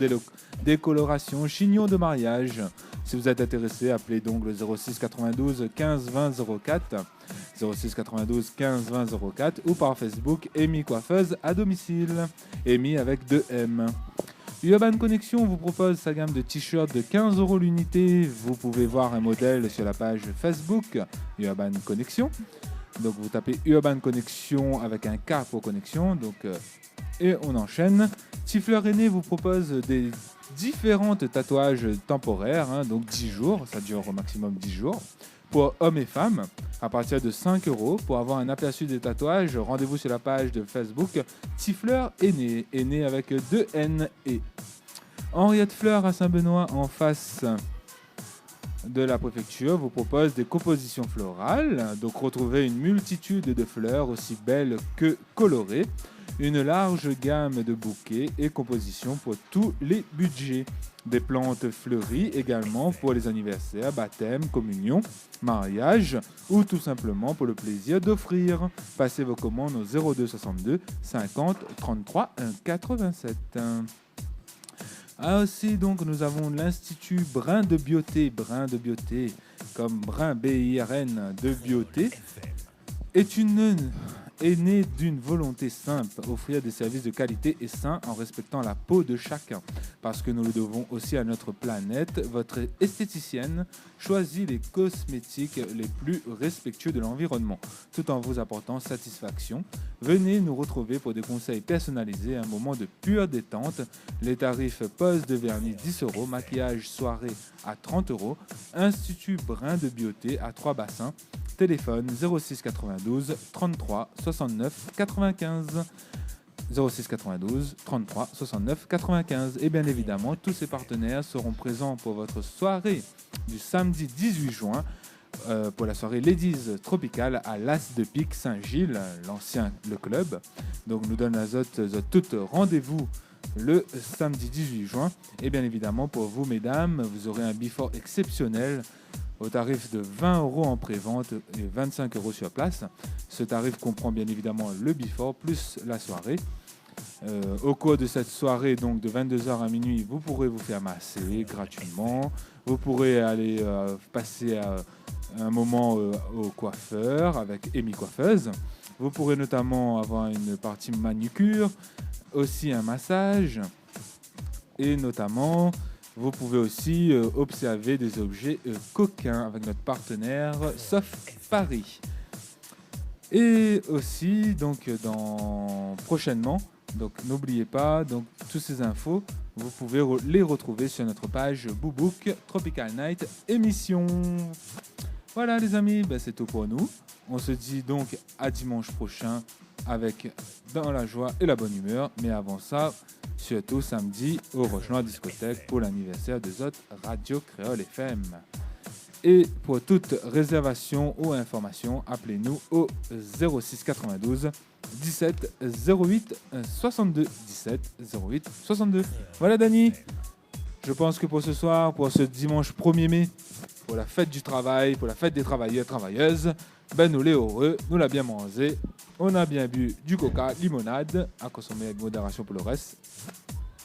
S3: décoloration, chignon de mariage. Si vous êtes intéressé, appelez donc le 06 92 15 20 04, 06 92 15 20 04 ou par Facebook Amy Coiffeuse à domicile. Amy avec 2 M. Urban Connection vous propose sa gamme de t-shirts de 15 € l'unité. Vous pouvez voir un modèle sur la page Facebook Urban Connection. Donc vous tapez Urban Connection avec un K pour connexion. Et on enchaîne. Tifleur Aîné vous propose des différentes tatouages temporaires, donc 10 jours, ça dure au maximum 10 jours. Pour hommes et femmes, à partir de 5 €. Pour avoir un aperçu des tatouages, rendez-vous sur la page de Facebook Tifleur Aîné, Aîné avec 2 N et. Henriette Fleur à Saint-Benoît, en face de la préfecture, vous propose des compositions florales. Donc retrouvez une multitude de fleurs aussi belles que colorées. Une large gamme de bouquets et compositions pour tous les budgets. Des plantes fleuries également pour les anniversaires, baptêmes, communions, mariages ou tout simplement pour le plaisir d'offrir. Passez vos commandes au 02 62 50 33 87. Ah aussi, donc nous avons l'Institut Brin de Beauté comme Brin BIRN de Beauté est né d'une volonté simple, offrir des services de qualité et sains en respectant la peau de chacun. Parce que nous le devons aussi à notre planète, votre esthéticienne choisit les cosmétiques les plus respectueux de l'environnement, tout en vous apportant satisfaction. Venez nous retrouver pour des conseils personnalisés, un moment de pure détente. Les tarifs pose de vernis 10 €, maquillage soirée à 30 €, Institut Brin de Beauté à 3 bassins. Téléphone 06 92 33 69 95. 06 92 33 69 95. Et bien évidemment, tous ces partenaires seront présents pour votre soirée du samedi 18 juin pour la soirée Ladies Tropicale à l'As de Pique Saint-Gilles, le club. Donc nous donne Zot tout rendez-vous le samedi 18 juin. Et bien évidemment, pour vous mesdames, vous aurez un before exceptionnel au tarif de 20 € en pré-vente et 25 € sur place. Ce tarif comprend bien évidemment le before plus la soirée. Au cours de cette soirée, donc de 22h à minuit, vous pourrez vous faire masser gratuitement. Vous pourrez aller passer un moment au coiffeur avec Amy Coiffeuse. Vous pourrez notamment avoir une partie manucure, aussi un massage et notamment... Vous pouvez aussi observer des objets coquins avec notre partenaire Soft Paris. Et aussi, donc, prochainement, donc n'oubliez pas, donc, toutes ces infos, vous pouvez les retrouver sur notre page Boobook Tropical Night émission. Voilà les amis, c'est tout pour nous. On se dit donc à dimanche prochain avec dans la joie et la bonne humeur. Mais avant ça, surtout samedi au Roche Noire Discothèque pour l'anniversaire de Zot Radio Créole FM. Et pour toute réservation ou information, appelez-nous au 06 92 17 08 62. 17 08 62. Voilà, Dany. Je pense que pour ce soir, pour ce dimanche 1er mai, pour la fête du travail, pour la fête des travailleurs et travailleuses, nous les heureux, nous l'a bien mangé. On a bien bu du coca, limonade, à consommer avec modération pour le reste.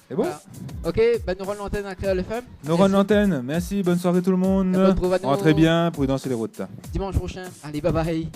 S3: C'est bon?
S1: Voilà. Ok, nous rendons l'antenne à Créole FM.
S3: Nous rendons l'antenne. Merci, bonne soirée tout le monde. Rentrez bien, prudence sur les routes.
S1: Dimanche prochain. Allez, bye bye.